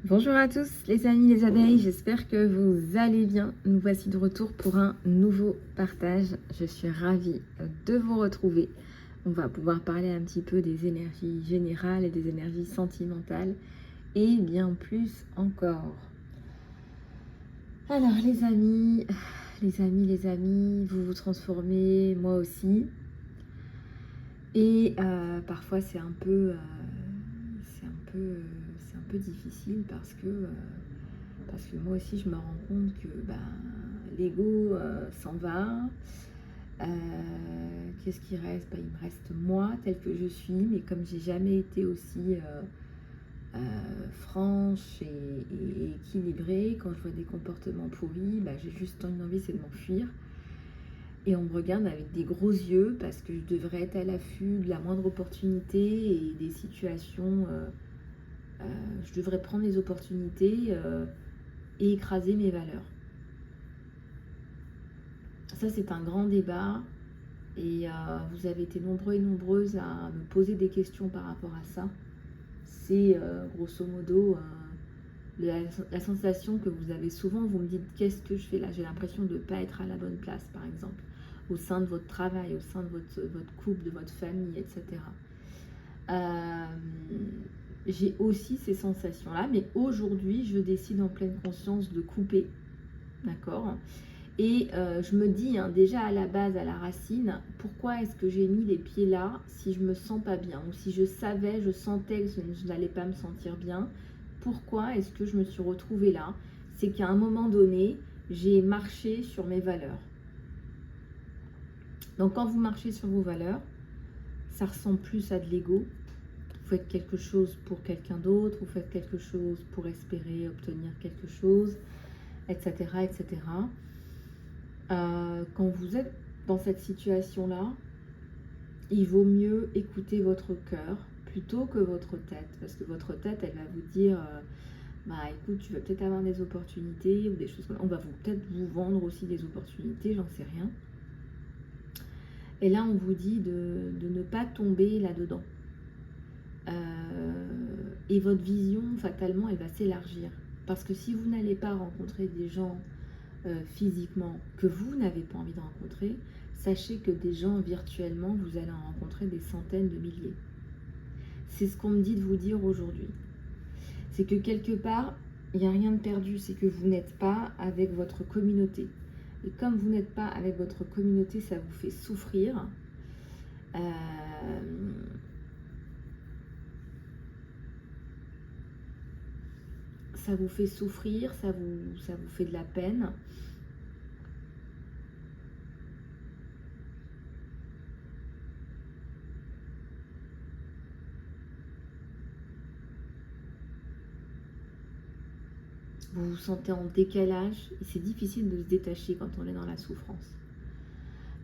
Bonjour à tous les amis, les abeilles, j'espère que vous allez bien. Nous voici de retour pour un nouveau partage. Je suis ravie de vous retrouver. On va pouvoir parler un petit peu des énergies générales et des énergies sentimentales et bien plus encore. Alors les amis, vous vous transformez, moi aussi. Et parfois c'est un peu difficile parce que moi aussi je me rends compte que l'ego s'en va. Qu'est-ce qui reste? Il me reste moi tel que je suis, mais comme j'ai jamais été aussi franche et équilibrée, quand je vois des comportements pourris, j'ai juste une envie, c'est de m'enfuir. Et on me regarde avec des gros yeux parce que je devrais être à l'affût de la moindre opportunité et des situations. Je devrais prendre les opportunités et écraser mes valeurs. Ça, c'est un grand débat et vous avez été nombreux et nombreuses à me poser des questions par rapport à ça. C'est grosso modo la sensation que vous avez souvent. Vous me dites, qu'est-ce que je fais là? J'ai l'impression de ne pas être à la bonne place, par exemple, au sein de votre travail, au sein de votre couple, de votre famille, etc. J'ai aussi ces sensations-là, mais aujourd'hui, je décide en pleine conscience de couper, d'accord? Et je me dis, déjà à la base, à la racine, pourquoi est-ce que j'ai mis les pieds là si je me sens pas bien? Ou si je savais, je sentais que je n'allais pas me sentir bien, pourquoi est-ce que je me suis retrouvée là? C'est qu'à un moment donné, j'ai marché sur mes valeurs. Donc quand vous marchez sur vos valeurs, ça ressemble plus à de l'ego. Vous faites quelque chose pour quelqu'un d'autre, vous faites quelque chose pour espérer obtenir quelque chose, etc. etc. Quand vous êtes dans cette situation-là, il vaut mieux écouter votre cœur plutôt que votre tête, parce que votre tête, elle va vous dire écoute, tu vas peut-être avoir des opportunités ou des choses comme ça. On va peut-être vous vendre aussi des opportunités, j'en sais rien. Et là, on vous dit de ne pas tomber là-dedans. Et votre vision, fatalement, elle va s'élargir. Parce que si vous n'allez pas rencontrer des gens physiquement que vous n'avez pas envie de rencontrer, sachez que des gens virtuellement, vous allez en rencontrer des centaines de milliers. C'est ce qu'on me dit de vous dire aujourd'hui. C'est que quelque part, il n'y a rien de perdu, c'est que vous n'êtes pas avec votre communauté. Et comme vous n'êtes pas avec votre communauté, ça vous fait souffrir. Ça vous fait souffrir, ça vous fait de la peine. Vous vous sentez en décalage et c'est difficile de se détacher quand on est dans la souffrance.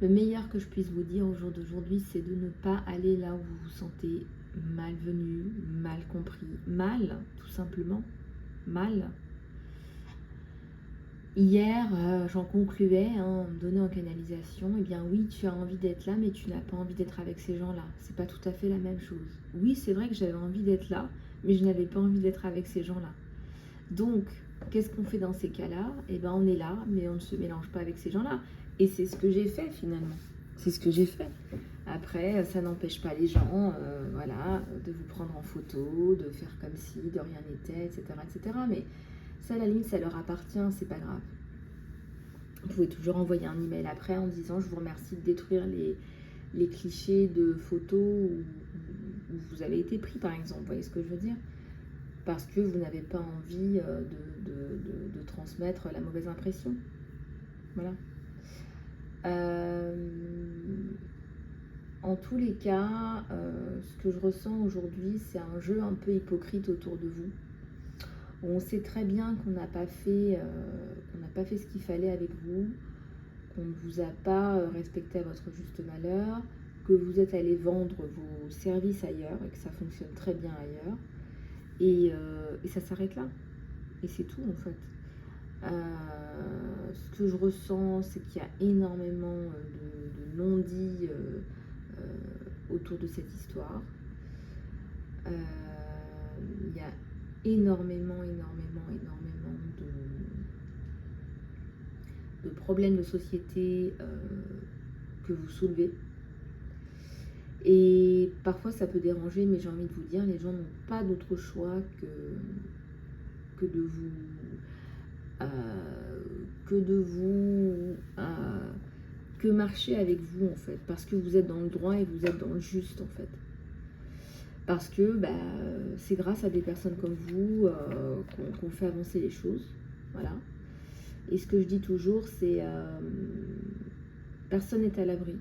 Le meilleur que je puisse vous dire au jour d'aujourd'hui, c'est de ne pas aller là où vous vous sentez malvenu, mal compris. Mal, tout simplement. Mal. Hier, j'en concluais, en me donnant en canalisation, eh bien oui, tu as envie d'être là, mais tu n'as pas envie d'être avec ces gens-là. C'est pas tout à fait la même chose. Oui, c'est vrai que j'avais envie d'être là, mais je n'avais pas envie d'être avec ces gens-là. Donc, qu'est-ce qu'on fait dans ces cas-là? Eh bien, on est là, mais on ne se mélange pas avec ces gens-là. Et c'est ce que j'ai fait finalement. C'est ce que j'ai fait. Après, ça n'empêche pas les gens, de vous prendre en photo, de faire comme si de rien n'était, etc., etc. Mais ça, à la limite, ça leur appartient, c'est pas grave. Vous pouvez toujours envoyer un email après en disant je vous remercie de détruire les clichés de photos où vous avez été pris, par exemple. Vous voyez ce que je veux dire? Parce que vous n'avez pas envie de transmettre la mauvaise impression. Voilà. En tous les cas, ce que je ressens aujourd'hui, c'est un jeu un peu hypocrite autour de vous. On sait très bien qu'on n'a pas fait ce qu'il fallait avec vous, qu'on ne vous a pas respecté à votre juste valeur, que vous êtes allé vendre vos services ailleurs et que ça fonctionne très bien ailleurs. Et ça s'arrête là. Et c'est tout en fait. Ce que je ressens, c'est qu'il y a énormément de non-dits autour de cette histoire. Il y a énormément de problèmes de société que vous soulevez. Et parfois ça peut déranger, mais j'ai envie de vous dire, les gens n'ont pas d'autre choix que de que marcher avec vous en fait, parce que vous êtes dans le droit et vous êtes dans le juste en fait. Parce que c'est grâce à des personnes comme vous qu'on fait avancer les choses. Voilà. Et ce que je dis toujours, c'est personne n'est à l'abri.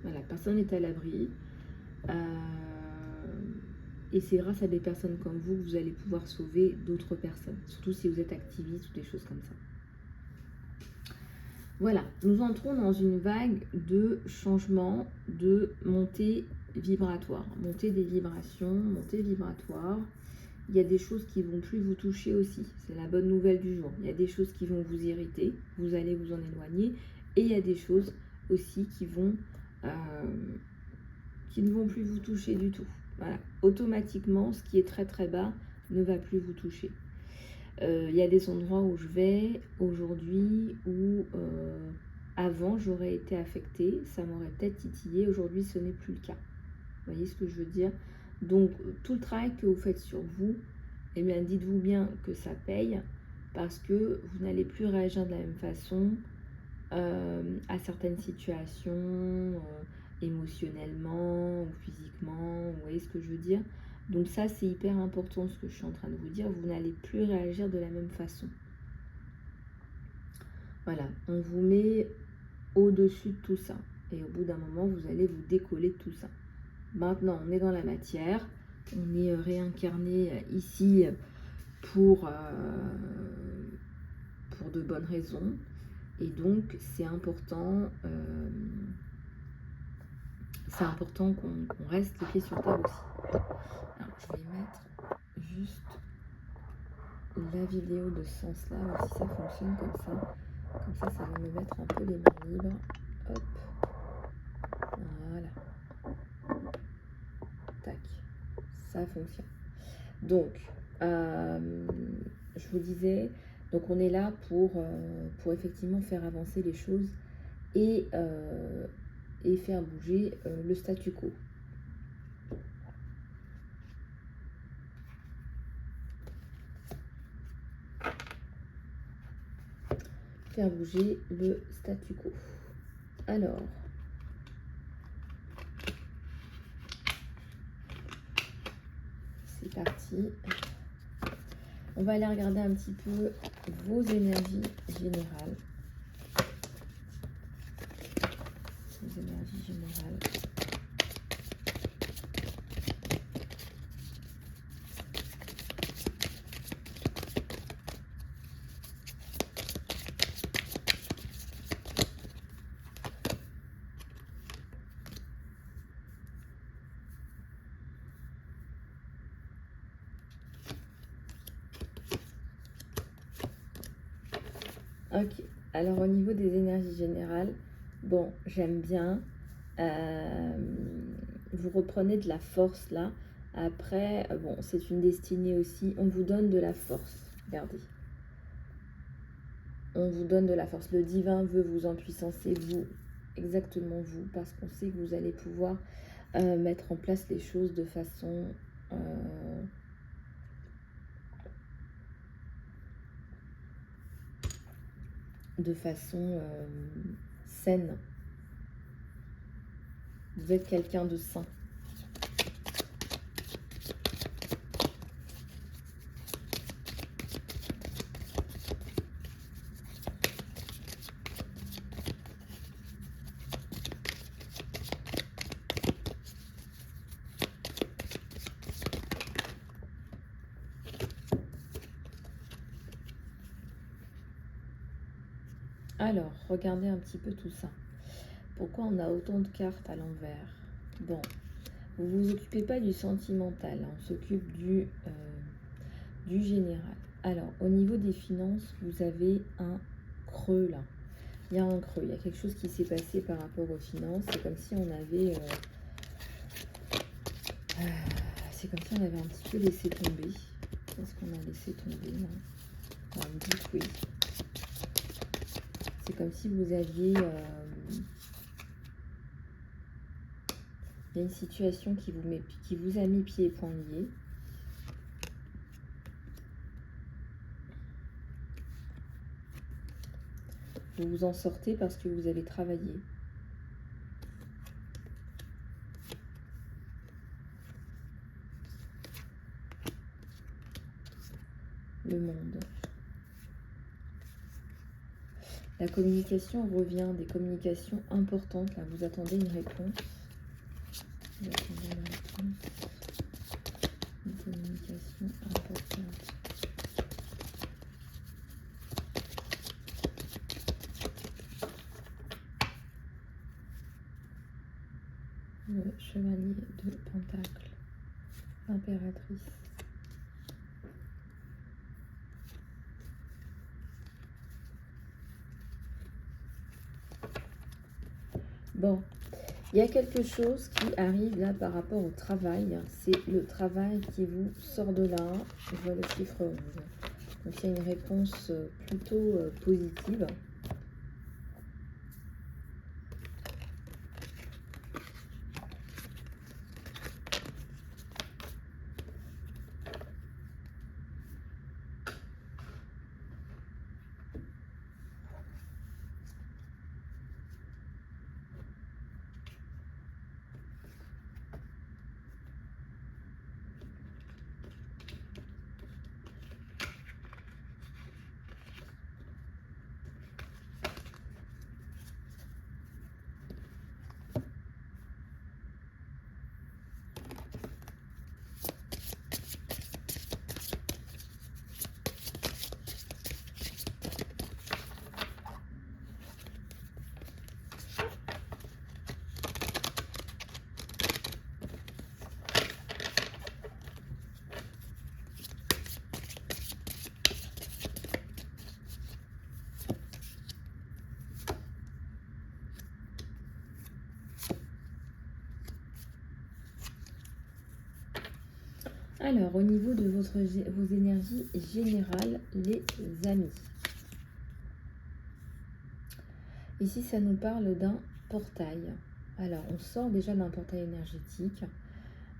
Voilà, personne n'est à l'abri. Et c'est grâce à des personnes comme vous que vous allez pouvoir sauver d'autres personnes. Surtout si vous êtes activiste ou des choses comme ça. Voilà, nous entrons dans une vague de changement, de montée vibratoire. Montée des vibrations, montée vibratoire. Il y a des choses qui vont plus vous toucher aussi. C'est la bonne nouvelle du jour. Il y a des choses qui vont vous irriter. Vous allez vous en éloigner. Et il y a des choses aussi qui ne vont plus vous toucher du tout. Voilà. Automatiquement, ce qui est très très bas ne va plus vous toucher. Il y a des endroits où je vais aujourd'hui où avant j'aurais été affectée, ça m'aurait peut-être titillé. Aujourd'hui, ce n'est plus le cas. Vous voyez ce que je veux dire? Donc, tout le travail que vous faites sur vous, eh bien, dites-vous bien que ça paye parce que vous n'allez plus réagir de la même façon à certaines situations, émotionnellement ou physiquement. Vous voyez ce que je veux dire? Donc ça, c'est hyper important ce que je suis en train de vous dire. Vous n'allez plus réagir de la même façon. Voilà, on vous met au-dessus de tout ça. Et au bout d'un moment, vous allez vous décoller de tout ça. Maintenant, on est dans la matière. On est réincarné ici pour de bonnes raisons. Et donc, c'est important qu'on reste les pieds sur terre aussi. Alors, je vais mettre juste la vidéo de ce sens-là, voir si ça fonctionne comme ça. Comme ça, ça va me mettre un peu les mains libres. Hop. Voilà. Tac. Ça fonctionne. Donc, je vous disais, donc on est là pour effectivement faire avancer les choses et faire bouger le statu quo. Faire bouger le statu quo. Alors, c'est parti. On va aller regarder un petit peu vos énergies générales. Les énergies générales. Ok, alors au niveau des énergies générales, bon, j'aime bien. Vous reprenez de la force là. Après, bon, c'est une destinée aussi. On vous donne de la force. Regardez. On vous donne de la force. Le divin veut vous empuissancer, vous, exactement vous, parce qu'on sait que vous allez pouvoir mettre en place les choses de façon saine. Vous êtes quelqu'un de sain. Alors, regardez un petit peu tout ça. Pourquoi on a autant de cartes à l'envers? Bon, vous vous occupez pas du sentimental, hein, on s'occupe du général. Alors, au niveau des finances, vous avez un creux là. Il y a un creux, il y a quelque chose qui s'est passé par rapport aux finances. C'est comme si on avait... c'est comme si on avait un petit peu laissé tomber. Qu'est-ce qu'on a laissé tomber là? Vous dites oui. C'est comme si vous aviez... il y a une situation qui vous a mis pieds et poings liés. Vous vous en sortez parce que vous avez travaillé. Le monde. La communication revient, des communications importantes. Là, vous attendez une réponse. Vous attendez une réponse. Une communication importante. Le chevalier de Pentacle. Impératrice. Bon, il y a quelque chose qui arrive là par rapport au travail. C'est le travail qui vous sort de là. Je vois le chiffre 11. Donc il y a une réponse plutôt positive. Alors, au niveau de vos énergies générales, les amis. Ici, ça nous parle d'un portail. Alors, on sort déjà d'un portail énergétique.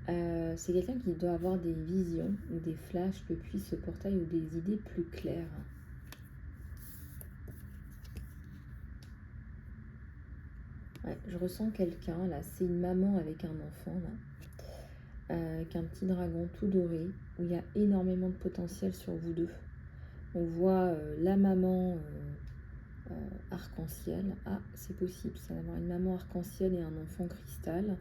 C'est quelqu'un qui doit avoir des visions ou des flashs depuis ce portail ou des idées plus claires. Ouais, je ressens quelqu'un, là. C'est une maman avec un enfant, là. Avec un petit dragon tout doré, où il y a énormément de potentiel sur vous deux. On voit la maman arc-en-ciel. Ah, c'est possible, ça, d'avoir une maman arc-en-ciel et un enfant cristal.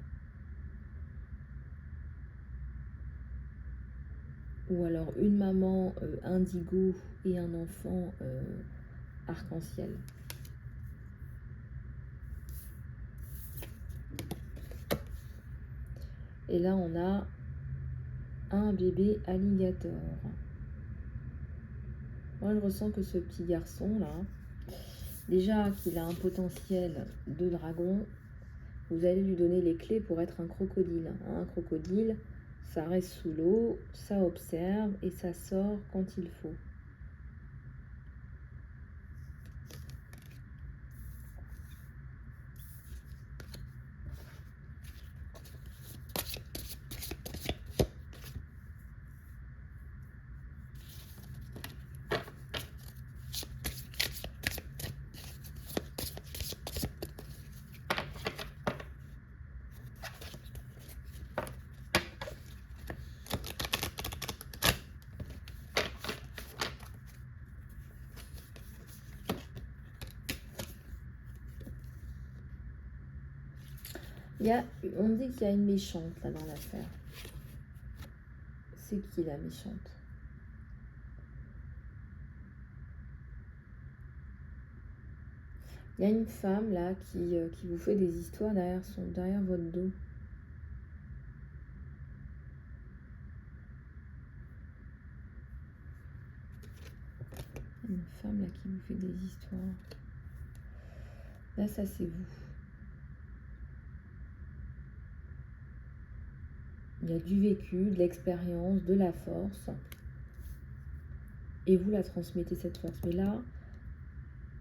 Ou alors une maman indigo et un enfant arc-en-ciel. Et là, on a un bébé alligator. Moi, je ressens que ce petit garçon-là, déjà qu'il a un potentiel de dragon, vous allez lui donner les clés pour être un crocodile. Un crocodile, ça reste sous l'eau, ça observe et ça sort quand il faut. On dit qu'il y a une méchante là dans l'affaire. C'est qui la méchante? Il y a une femme là qui vous fait des histoires derrière votre dos. Une femme là qui vous fait des histoires. Là, ça c'est vous. Il y a du vécu, de l'expérience, de la force. et vous la transmettez cette force. Mais là,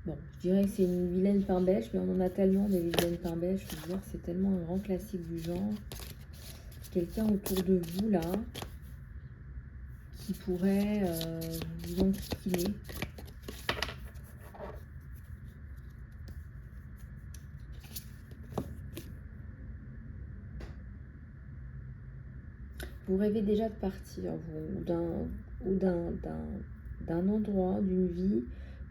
bon, je dirais que c'est une vilaine pain beige, mais on en a tellement des vilaines pain beige. Je veux dire, c'est tellement un grand classique du genre. Quelqu'un autour de vous, là, qui pourrait vous enquiquiner. Vous rêvez déjà de partir, vous, ou d'un endroit, d'une vie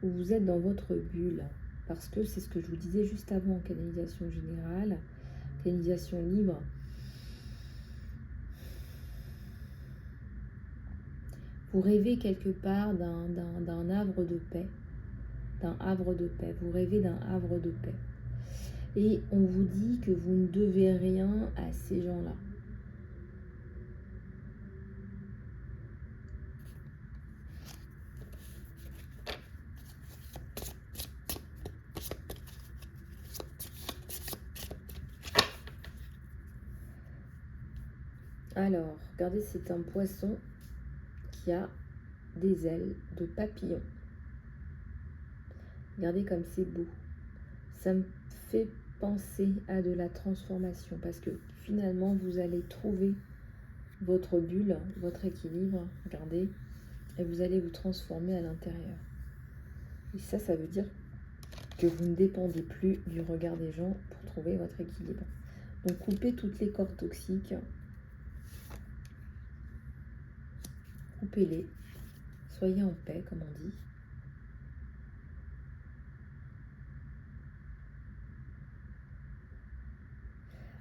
où vous êtes dans votre bulle. Parce que c'est ce que je vous disais juste avant, canalisation générale, canalisation libre. Vous rêvez quelque part d'un havre de paix. D'un havre de paix. Vous rêvez d'un havre de paix. Et on vous dit que vous ne devez rien à ces gens-là. Alors, regardez, c'est un poisson qui a des ailes de papillon. Regardez comme c'est beau. Ça me fait penser à de la transformation parce que finalement, vous allez trouver votre bulle, votre équilibre, regardez, et vous allez vous transformer à l'intérieur. Et ça veut dire que vous ne dépendez plus du regard des gens pour trouver votre équilibre. Donc, coupez toutes les cordes toxiques. Coupez-les. Soyez en paix, comme on dit.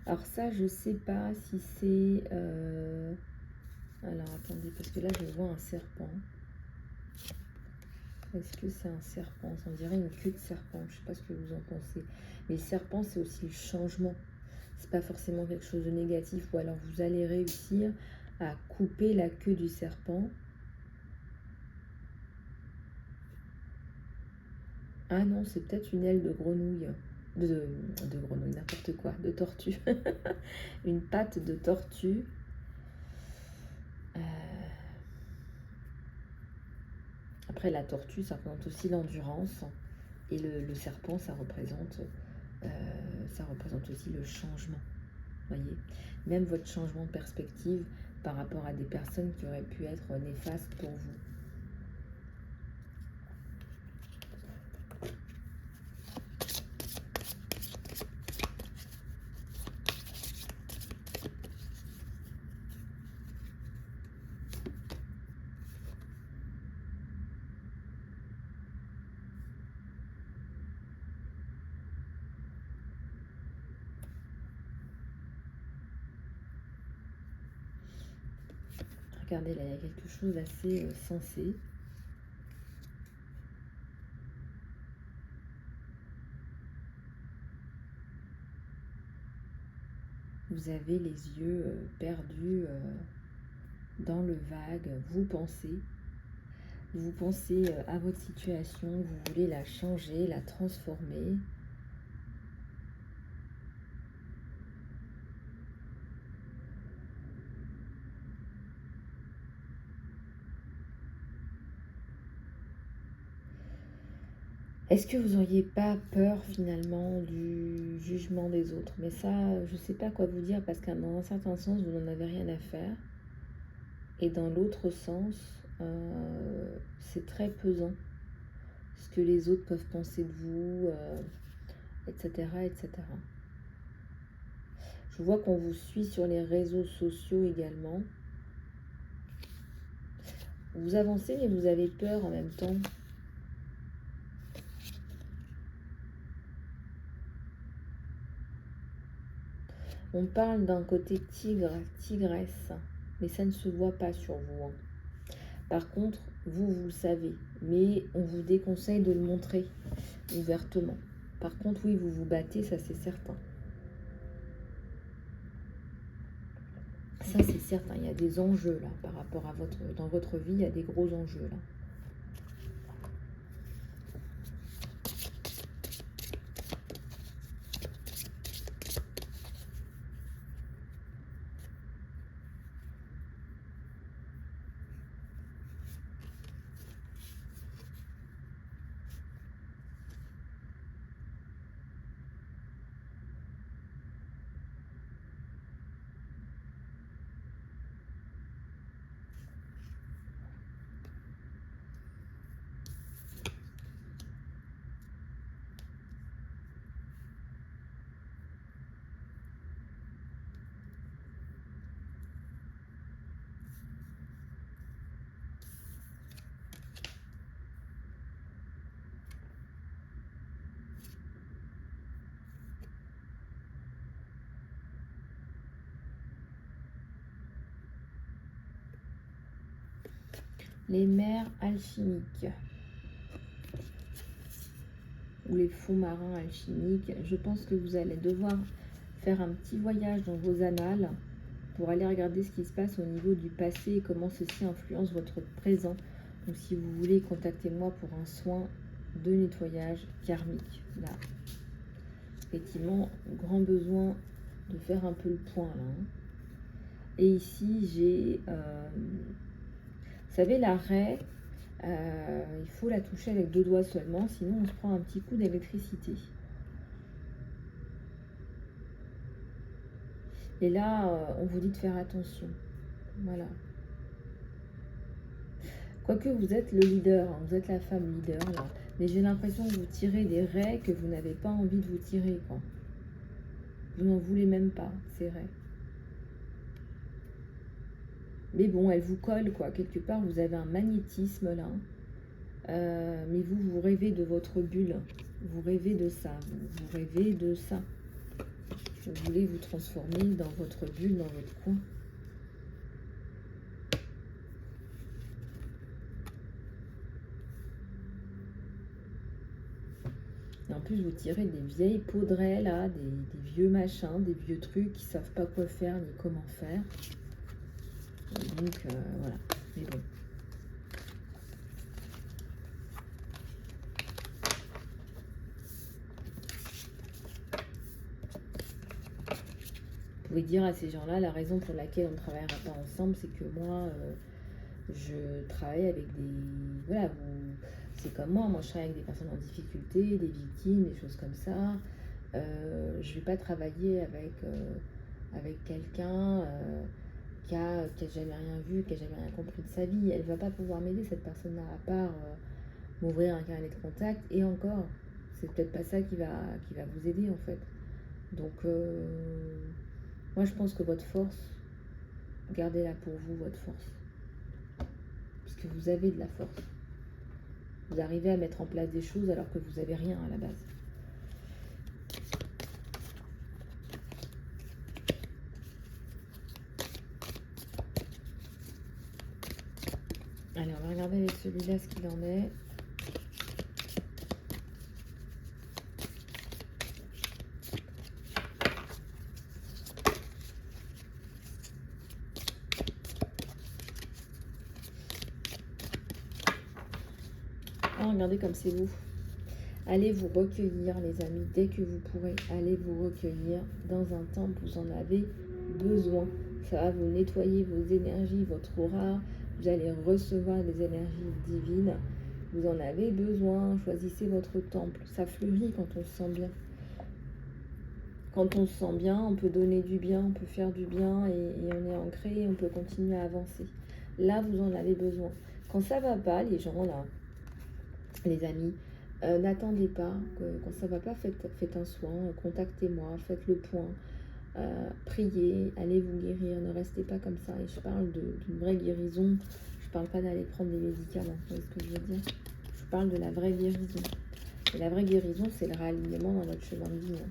Alors ça, je sais pas si c'est... Alors, attendez, parce que là, je vois un serpent. Est-ce que c'est un serpent? On dirait une queue de serpent. Je sais pas ce que vous en pensez. Mais le serpent, c'est aussi le changement. C'est pas forcément quelque chose de négatif. Ou alors, vous allez réussir à couper la queue du serpent. Ah non, c'est peut-être une aile de grenouille. De grenouille, n'importe quoi. De tortue. Une patte de tortue. Après, la tortue, ça représente aussi l'endurance. Et le serpent, ça représente aussi le changement. Voyez, même votre changement de perspective par rapport à des personnes qui auraient pu être néfastes pour vous. Regardez, là, il y a quelque chose d'assez sensé. Vous avez les yeux perdus dans le vague. Vous pensez à votre situation, vous voulez la changer, la transformer. Est-ce que vous n'auriez pas peur finalement du jugement des autres? Mais ça, je ne sais pas quoi vous dire parce que dans un certain sens, vous n'en avez rien à faire. Et dans l'autre sens, c'est très pesant. Ce que les autres peuvent penser de vous, etc., etc. Je vois qu'on vous suit sur les réseaux sociaux également. Vous avancez mais vous avez peur en même temps. On parle d'un côté tigre, tigresse, mais ça ne se voit pas sur vous. Par contre, vous le savez, mais on vous déconseille de le montrer ouvertement. Par contre, oui, vous vous battez, ça c'est certain. Ça c'est certain, il y a des enjeux là par rapport à dans votre vie, il y a des gros enjeux là. Les mers alchimiques. Ou les fonds marins alchimiques. Je pense que vous allez devoir faire un petit voyage dans vos annales pour aller regarder ce qui se passe au niveau du passé et comment ceci influence votre présent. Donc si vous voulez, contactez-moi pour un soin de nettoyage karmique. Là, effectivement, grand besoin de faire un peu le point là. Et ici, j'ai, vous savez, la raie, il faut la toucher avec 2 doigts seulement, sinon on se prend un petit coup d'électricité. Et là, on vous dit de faire attention. Voilà. Quoique vous êtes le leader, hein, vous êtes la femme leader là. Mais j'ai l'impression que vous tirez des raies que vous n'avez pas envie de vous tirer, quoi. Vous n'en voulez même pas, ces raies. Mais bon, elles vous collent, quoi. Quelque part, vous avez un magnétisme là. Mais vous rêvez de votre bulle. Vous rêvez de ça. Vous rêvez de ça. Vous voulez vous transformer dans votre bulle, dans votre coin. Et en plus, vous tirez des vieilles poudrées, là, des vieux machins, des vieux trucs qui ne savent pas quoi faire ni comment faire. Et donc, voilà. Mais bon. Vous pouvez dire à ces gens-là, la raison pour laquelle on ne travaillera pas ensemble, c'est que moi, je travaille avec des... Voilà, c'est comme moi je travaille avec des personnes en difficulté, des victimes, des choses comme ça. Je ne vais pas travailler avec quelqu'un qui a jamais rien vu, qui a jamais rien compris de sa vie. Elle ne va pas pouvoir m'aider, cette personne-là, à part m'ouvrir un carnet de contact. Et encore, c'est peut-être pas ça qui va vous aider en fait. Donc, moi je pense que votre force, gardez-la pour vous, votre force. Parce que vous avez de la force. Vous arrivez à mettre en place des choses alors que vous n'avez rien à la base. Allez, on va regarder avec celui-là ce qu'il en est. Ah, regardez comme c'est beau. Allez vous recueillir, les amis, dès que vous pourrez. Allez vous recueillir dans un temps où vous en avez besoin. Ça va vous nettoyer vos énergies, votre aura. Vous allez recevoir des énergies divines. Vous en avez besoin. Choisissez votre temple. Ça fleurit quand on se sent bien. Quand on se sent bien, on peut donner du bien, on peut faire du bien et on est ancré et on peut continuer à avancer. Là, vous en avez besoin. Quand ça va pas, les gens, là, les amis, n'attendez pas. Quand ça va pas, faites un soin, contactez-moi, faites le point, priez, allez vous guérir, ne restez pas comme ça. Et je parle d'une vraie guérison, je parle pas d'aller prendre des médicaments, vous voyez ce que je veux dire? Je parle de la vraie guérison. Et la vraie guérison, c'est le réalignement dans notre chemin de vie. Hein.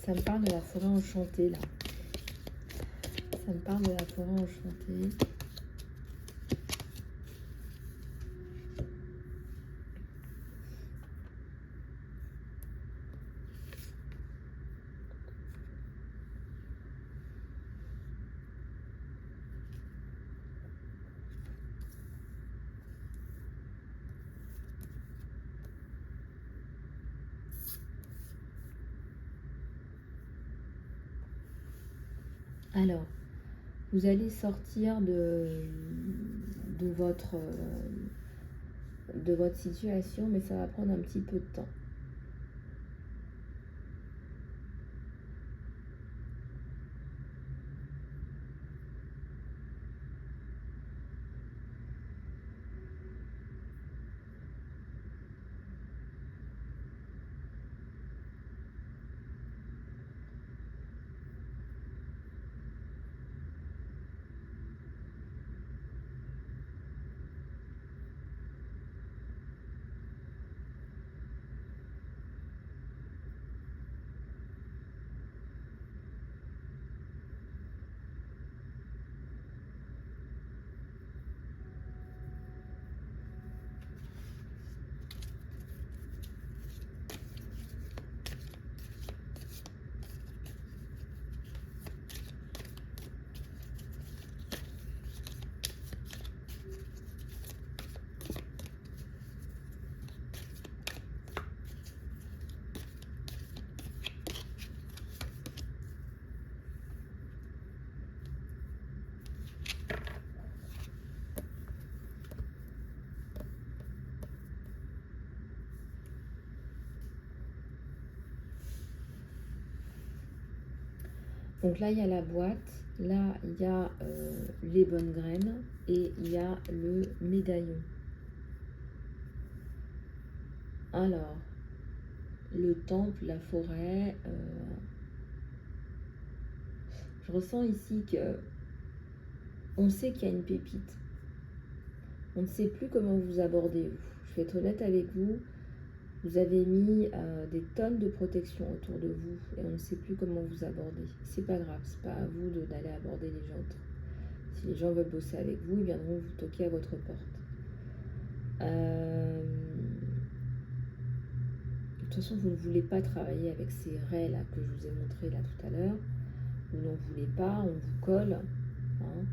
Ça me parle de la forêt enchantée, là. Ça me parle de la forêt enchantée. Alors, vous allez sortir de votre situation, mais ça va prendre un petit peu de temps. Donc là, il y a la boîte, là, il y a les bonnes graines et il y a le médaillon. Alors, le temple, la forêt, je ressens ici que on sait qu'il y a une pépite. On ne sait plus comment vous aborder, vous. Je vais être honnête avec vous. Vous avez mis des tonnes de protection autour de vous et on ne sait plus comment vous aborder. C'est pas grave, c'est pas à vous d'aller aborder les autres. Si les gens veulent bosser avec vous, ils viendront vous toquer à votre porte. De toute façon, vous ne voulez pas travailler avec ces raies là que je vous ai montré là tout à l'heure. Vous n'en voulez pas, on vous colle. Hein.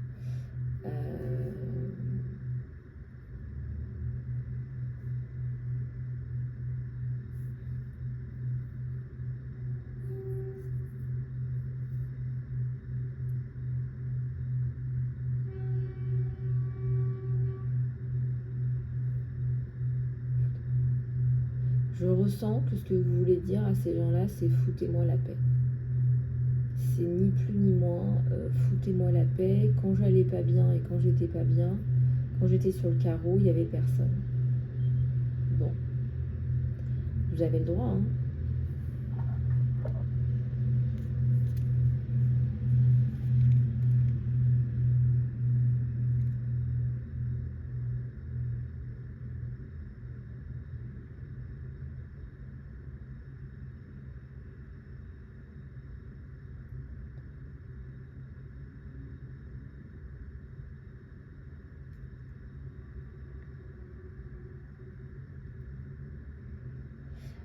Je ressens que ce que vous voulez dire à ces gens-là, c'est foutez-moi la paix. C'est ni plus ni moins, foutez-moi la paix. Quand j'allais pas bien et quand j'étais pas bien, quand j'étais sur le carreau, il n'y avait personne. Bon, vous avez le droit, hein.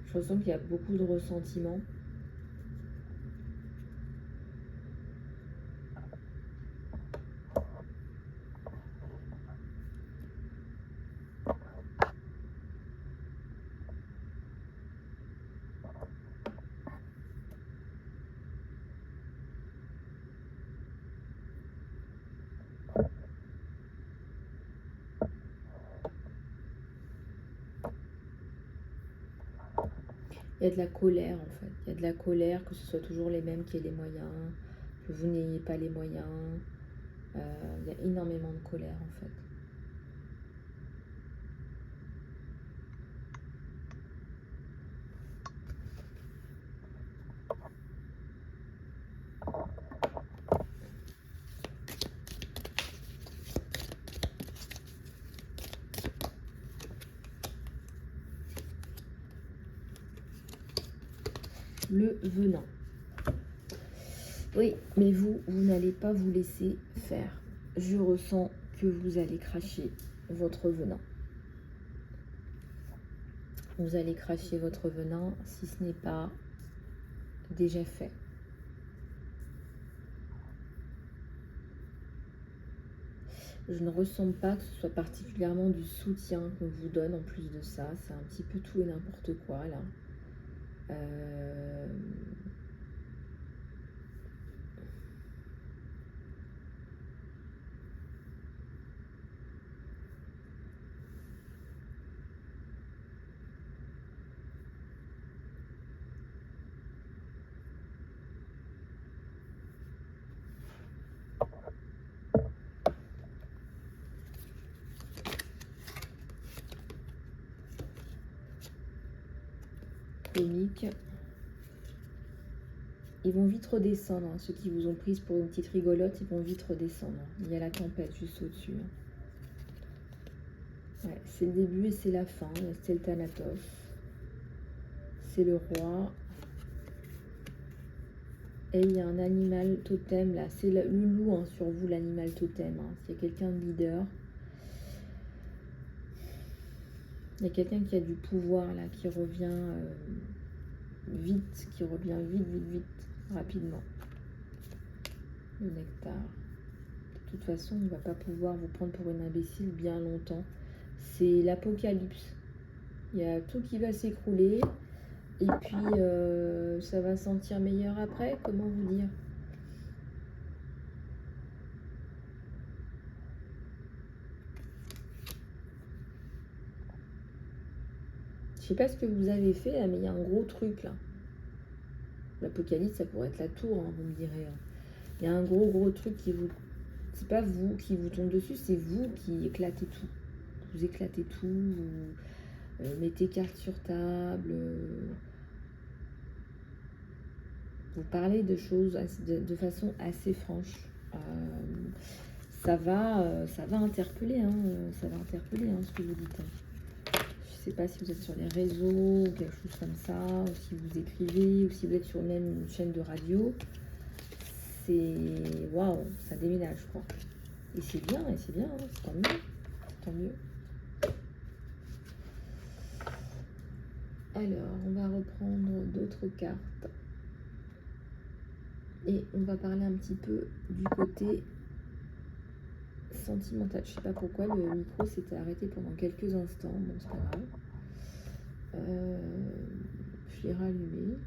Je ressens qu'il y a beaucoup de ressentiment. Il y a de la colère en fait. Il y a de la colère que ce soit toujours les mêmes qui aient les moyens, que vous n'ayez pas les moyens. Il y a énormément de colère en fait. Le venin. Oui, mais vous n'allez pas vous laisser faire. Je ressens que vous allez cracher votre venin. Vous allez cracher votre venin si ce n'est pas déjà fait. Je ne ressens pas que ce soit particulièrement du soutien qu'on vous donne en plus de ça. C'est un petit peu tout et n'importe quoi là. Comique. Ils vont vite redescendre, hein. Ceux qui vous ont prise pour une petite rigolote, ils vont vite redescendre. Il y a la tempête juste au-dessus. Ouais, c'est le début et c'est la fin. C'est le Thanatos. C'est le roi. Et il y a un animal totem là. C'est le loup hein, sur vous, l'animal totem. Hein. S'il y a quelqu'un de leader. Il y a quelqu'un qui a du pouvoir là, qui revient vite, vite, rapidement. Le nectar. De toute façon, on ne va pas pouvoir vous prendre pour une imbécile bien longtemps. C'est l'apocalypse. Il y a tout qui va s'écrouler. Et puis, ça va sentir meilleur après. Comment vous dire ? Je sais pas ce que vous avez fait, là, mais il y a un gros truc, là. L'apocalypse, ça pourrait être la tour, hein, vous me direz. Hein. Il y a un gros truc qui vous... C'est pas vous qui vous tombe dessus, c'est vous qui éclatez tout. Vous éclatez tout, vous mettez carte sur table, vous parlez de choses de façon assez franche. Ça va interpeller, ça va interpeller ce que vous dites. Je sais pas si vous êtes sur les réseaux ou quelque chose comme ça, ou si vous écrivez, ou si vous êtes sur même une chaîne de radio. C'est waouh, ça déménage quoi. Et c'est bien, c'est tant mieux, tant mieux. Alors, on va reprendre d'autres cartes. Et on va parler un petit peu du côté sentimental. Je sais pas pourquoi le micro s'était arrêté pendant quelques instants. Bon, c'est pas grave. Je l'ai rallumé.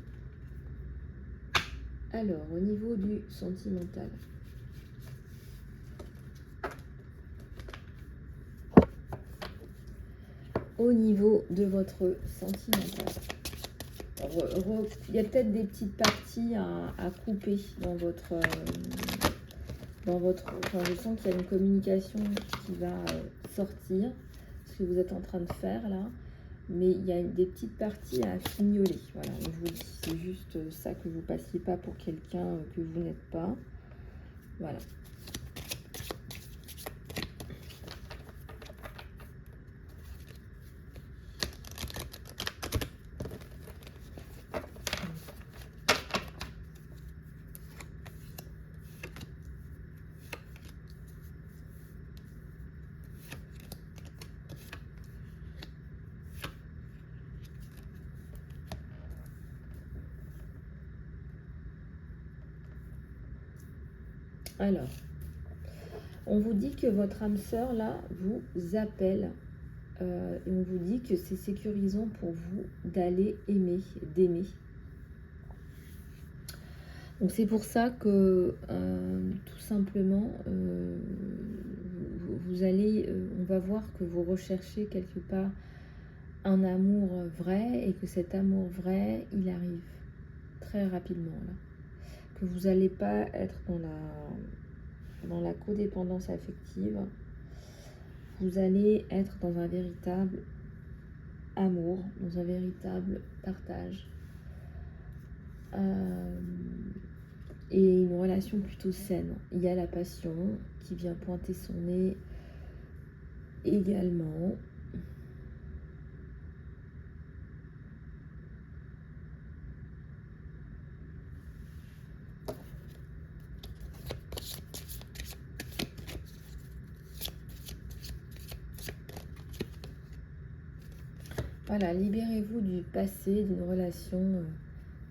Alors, au niveau du sentimental. Au niveau de votre sentimental. Il y a peut-être des petites parties à couper dans votre... Enfin, je sens qu'il y a une communication qui va sortir, ce que vous êtes en train de faire là. Mais il y a des petites parties à fignoler. Voilà, je vous dis, c'est juste ça, que vous passiez pas pour quelqu'un que vous n'êtes pas. Voilà. Alors, on vous dit que votre âme sœur, là, vous appelle. Et on vous dit que c'est sécurisant pour vous d'aller aimer, d'aimer. Donc c'est pour ça que, tout simplement, vous allez, on va voir que vous recherchez quelque part un amour vrai, et que cet amour vrai, il arrive très rapidement, là. Que vous n'allez pas être dans la codépendance affective. Vous allez être dans un véritable amour, dans un véritable partage. Et une relation plutôt saine. Il y a la passion qui vient pointer son nez également. Voilà, libérez-vous du passé, d'une relation,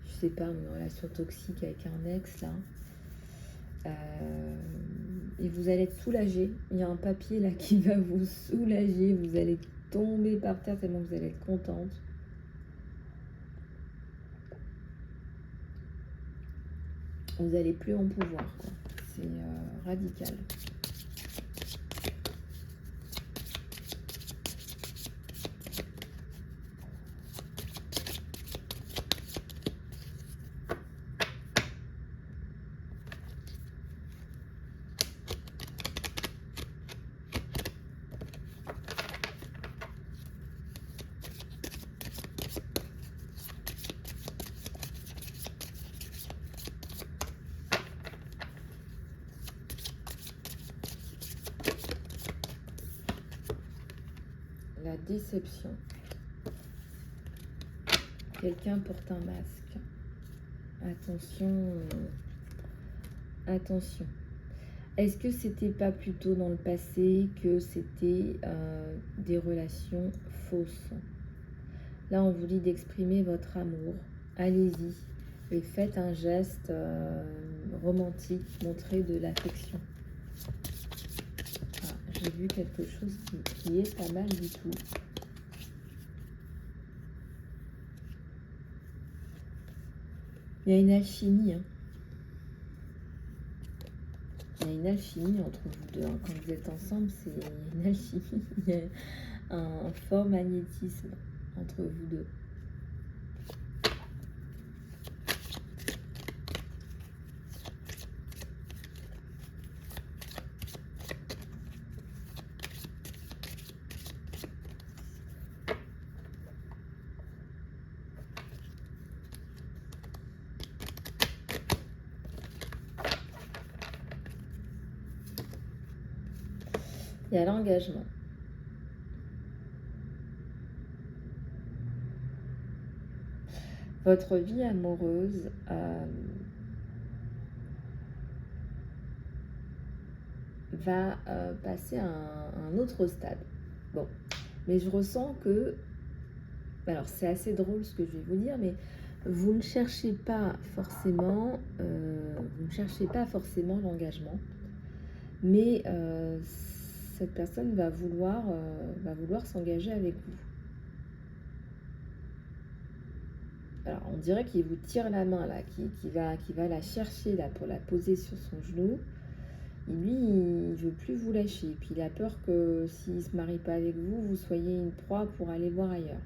je sais pas, une relation toxique avec un ex, là. Et vous allez être soulagé. Il y a un papier, là, qui va vous soulager. Vous allez tomber par terre tellement vous allez être contente. Vous n'allez plus en pouvoir, quoi. C'est radical. La déception. Quelqu'un porte un masque. Attention, attention. Est-ce que c'était pas plutôt dans le passé que c'était des relations fausses? Là, on vous dit d'exprimer votre amour. Allez-y et faites un geste romantique, montrez de l'affection. Ah, j'ai vu quelque chose qui est pas mal du tout. Il y a une alchimie. Il y a une alchimie entre vous deux. Quand vous êtes ensemble, c'est une alchimie. Il y a un fort magnétisme entre vous deux. Il y a l'engagement. Votre vie amoureuse va passer à un autre stade. Bon, mais je ressens que, alors c'est assez drôle ce que je vais vous dire, mais vous ne cherchez pas forcément, l'engagement, mais cette personne va vouloir s'engager avec vous. Alors on dirait qu'il vous tire la main là, qui va la chercher là pour la poser sur son genou. Et lui, il veut plus vous lâcher. Et puis il a peur que s'il ne se marie pas avec vous, vous soyez une proie pour aller voir ailleurs.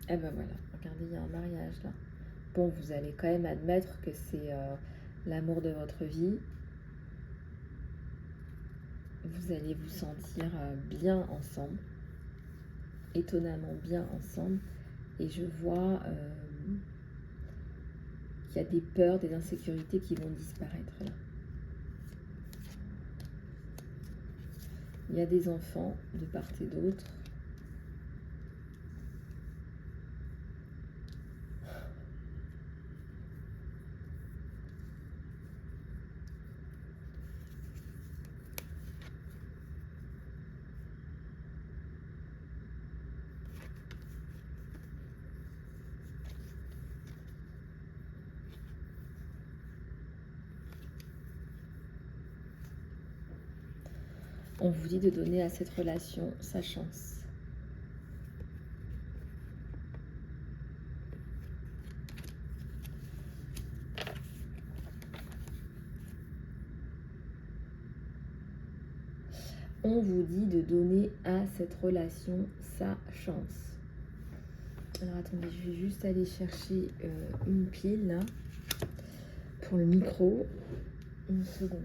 Eh ben voilà, regardez, il y a un mariage là. Bon, vous allez quand même admettre que c'est l'amour de votre vie. Vous allez vous sentir bien ensemble, étonnamment bien ensemble. Et je vois qu'il y a des peurs, des insécurités qui vont disparaître là. Il y a des enfants de part et d'autre. On vous dit de donner à cette relation sa chance. On vous dit de donner à cette relation sa chance. Alors attendez, je vais juste aller chercher une pile là pour le micro. Une seconde.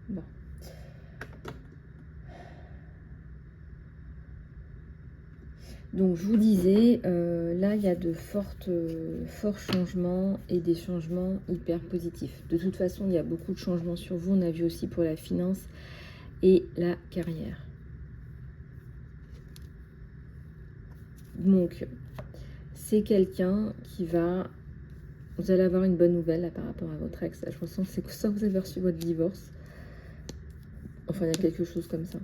Bon. Donc je vous disais, là il y a de forts changements et des changements hyper positifs. De toute façon, il y a beaucoup de changements sur vous. On a vu aussi pour la finance et la carrière. Donc, c'est quelqu'un qui va... Vous allez avoir une bonne nouvelle là, par rapport à votre ex. Là, je ressens que c'est ça que vous avez reçu votre divorce. Enfin, il y a quelque chose comme ça.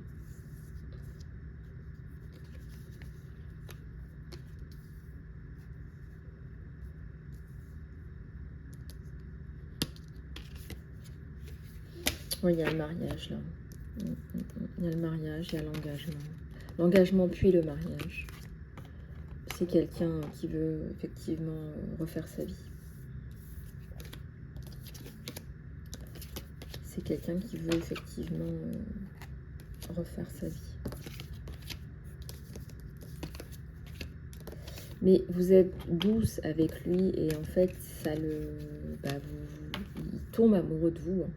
Oui, il y a le mariage là. Il y a le mariage, il y a l'engagement. L'engagement puis le mariage. C'est quelqu'un qui veut effectivement refaire sa vie. C'est quelqu'un qui veut effectivement refaire sa vie. Mais vous êtes douce avec lui et en fait, ça le... il tombe amoureux de vous. Hein.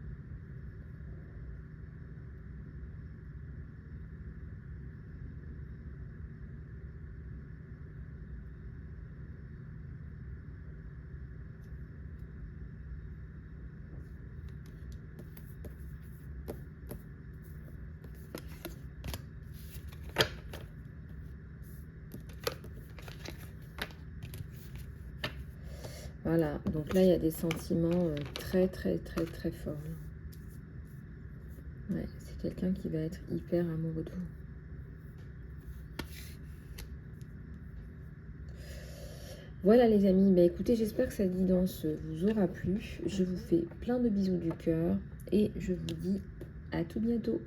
Voilà, donc là, il y a des sentiments très, très, très, très forts. Ouais, c'est quelqu'un qui va être hyper amoureux de vous. Voilà les amis, bah écoutez, j'espère que cette guidance vous aura plu. Je vous fais plein de bisous du cœur et je vous dis à tout bientôt.